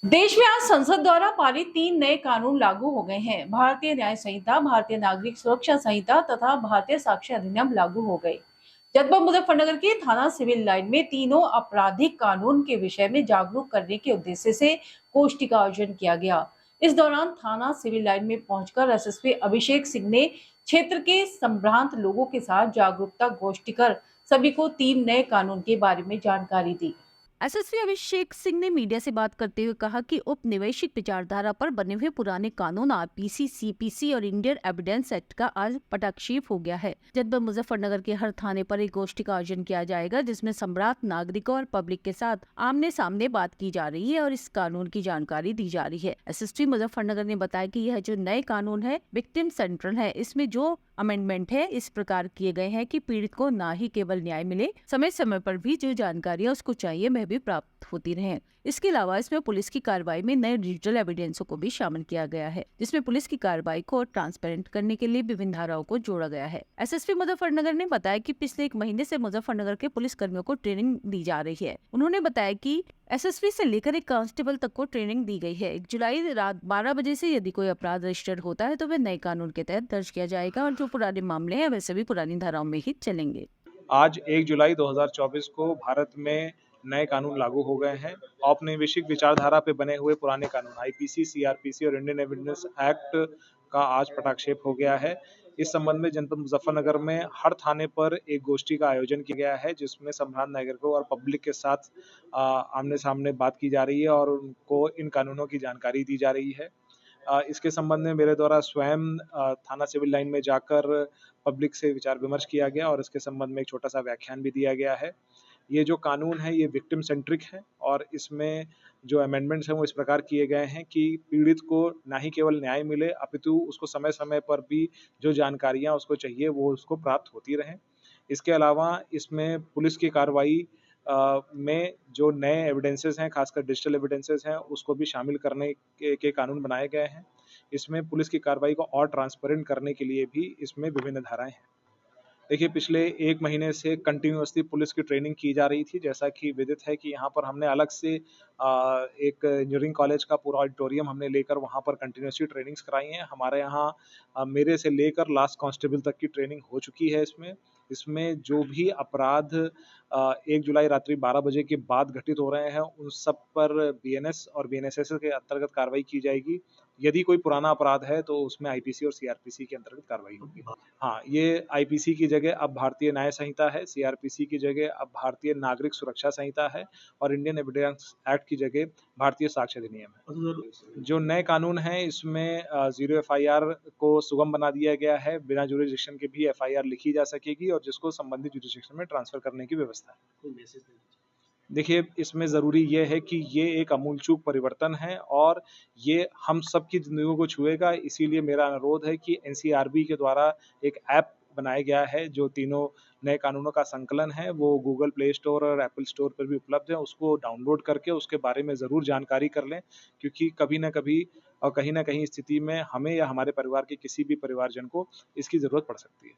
देश में आज संसद द्वारा पारित 3 नए कानून लागू हो गए हैं। भारतीय न्याय संहिता, भारतीय नागरिक सुरक्षा संहिता तथा भारतीय साक्ष्य अधिनियम लागू हो गए। जनपद मुजफ्फरनगर के थाना सिविल लाइन में तीनों आपराधिक कानून के विषय में जागरूक करने के उद्देश्य से गोष्ठी का आयोजन किया गया। इस दौरान थाना सिविल लाइन में पहुंचकर एसएसपी अभिषेक सिंह ने क्षेत्र के संभ्रांत लोगों के साथ जागरूकता गोष्ठी कर सभी को 3 नए कानून के बारे में जानकारी दी। एसएसपी अभिषेक सिंह ने मीडिया से बात करते हुए कहा कि उपनिवेशिक विचारधारा पर बने हुए पुराने कानून आईपीसी, सीपीसी और इंडियन एविडेंस एक्ट का आज पटाक्षेप हो गया है। जनपद मुजफ्फरनगर के हर थाने पर एक गोष्ठी का आयोजन किया जाएगा, जिसमें सम्राट नागरिकों और पब्लिक के साथ आमने सामने बात की जा रही है और इस कानून की जानकारी दी जा रही है। एसएसपी मुजफ्फरनगर ने बताया कि यह जो नए कानून है विक्टिम सेंट्रल है। इसमें जो अमेंडमेंट है इस प्रकार किए गए हैं कि पीड़ित को न ही केवल न्याय मिले, समय समय पर भी जो जानकारियां उसको चाहिए वह भी प्राप्त होती रहे। इसके अलावा इसमें पुलिस की कार्रवाई में नए डिजिटल एविडेंसों को भी शामिल किया गया है, जिसमें पुलिस की कार्रवाई को ट्रांसपेरेंट करने के लिए विभिन्न धाराओं को जोड़ा गया है। एसएसपी मुजफ्फरनगर ने बताया कि पिछले 1 महीने से मुजफ्फरनगर के पुलिस कर्मियों को ट्रेनिंग दी जा रही है। उन्होंने बताया कि एसएसपी से लेकर एक कांस्टेबल तक को ट्रेनिंग दी गई है। 1 जुलाई रात 12 बजे से यदि कोई अपराध रजिस्टर होता है तो वह नए कानून के तहत दर्ज किया जाएगा और जो पुराने मामले हैं वैसे भी पुरानी धाराओं में ही चलेंगे। आज 1 जुलाई 2024 को भारत में नए कानून लागू हो गए हैं। औपनिवेशिक विचारधारा पे बने हुए पुराने कानून आईपीसी, सीआरपीसी और इंडियन एविडेंस एक्ट का आज पटाक्षेप हो गया है। इस संबंध में जनपद मुजफ्फरनगर में हर थाने पर एक गोष्ठी का आयोजन किया गया है, जिसमें संभ्रांत नागरिकों और पब्लिक के साथ आमने-सामने बात की जा रही है और उनको इन कानूनों की जानकारी दी जा रही है। इसके संबंध में मेरे द्वारा स्वयं थाना सिविल लाइन में जाकर पब्लिक से विचार विमर्श किया गया और इसके संबंध में एक छोटा-सा व्याख्यान भी दिया गया है। ये जो कानून है ये विक्टिम सेंट्रिक है और इसमें जो अमेंडमेंट्स हैं वो इस प्रकार किए गए हैं कि पीड़ित को ना ही केवल न्याय मिले अपितु उसको समय-समय पर भी जो जानकारियाँ उसको चाहिए वो उसको प्राप्त होती रहें। इसके अलावा इसमें पुलिस की कार्रवाई में जो नए एविडेंसेस हैं, खासकर डिजिटल एविडेंसेस हैं, उसको भी शामिल करने के कानून बनाए गए हैं। इसमें पुलिस की कार्रवाई को और ट्रांसपेरेंट करने के लिए भी इसमें विभिन्न धाराएँ हैं। देखिए, पिछले 1 महीने से कंटिन्यूअसली पुलिस की ट्रेनिंग की जा रही थी। जैसा कि विदित है कि यहाँ पर हमने अलग से एक इंजीनियरिंग कॉलेज का पूरा ऑडिटोरियम हमने लेकर वहाँ पर कंटिन्यूअसली ट्रेनिंग्स कराई हैं। हमारे यहाँ मेरे से लेकर लास्ट कांस्टेबल तक की ट्रेनिंग हो चुकी है इसमें। इसमें जो भी अपराध 1 जुलाई रात्रि 12 बजे के बाद घटित हो रहे हैं, उन सब पर बीएनएस और बीएनएसएस के अंतर्गत कार्रवाई की जाएगी। यदि कोई पुराना अपराध है, तो उसमें आईपीसी और सीआरपीसी के अंतर्गत कार्रवाई होगी। हाँ, ये आईपीसी की जगह अब भारतीय न्याय संहिता है, सीआरपीसी की जगह अब भारतीय नागरिक सुरक्षा संहिता है और इंडियन एविडेंस एक्ट की जगह भारतीय साक्ष्य अधिनियम है। जो नए कानून हैं इसमें ज़ीरो एफआईआर को सुगम बना दिया गया है, बिना जुरिसडिक्शन के भी एफआईआर लिखी जा सकेगी और जिसको संबंधित जुरिसडिक्शन में ट्रांसफर करने की व्यवस्था है। देखिए, इसमें ज़रूरी ये है कि ये एक आमूल-चूक परिवर्तन है और ये हम सबकी ज़िंदगियों को छुएगा, इसीलिए मेरा अनुरोध है कि एनसीआरबी के द्वारा एक ऐप बनाया गया है, जो तीनों नए कानूनों का संकलन है, वो गूगल प्ले स्टोर और एप्पल स्टोर पर भी उपलब्ध है। उसको डाउनलोड करके उसके बारे में ज़रूर जानकारी कर लें, क्योंकि कभी न कभी और कहीं न कहीं स्थिति में हमें या हमारे परिवार के किसी भी परिवारजन को इसकी ज़रूरत पड़ सकती है।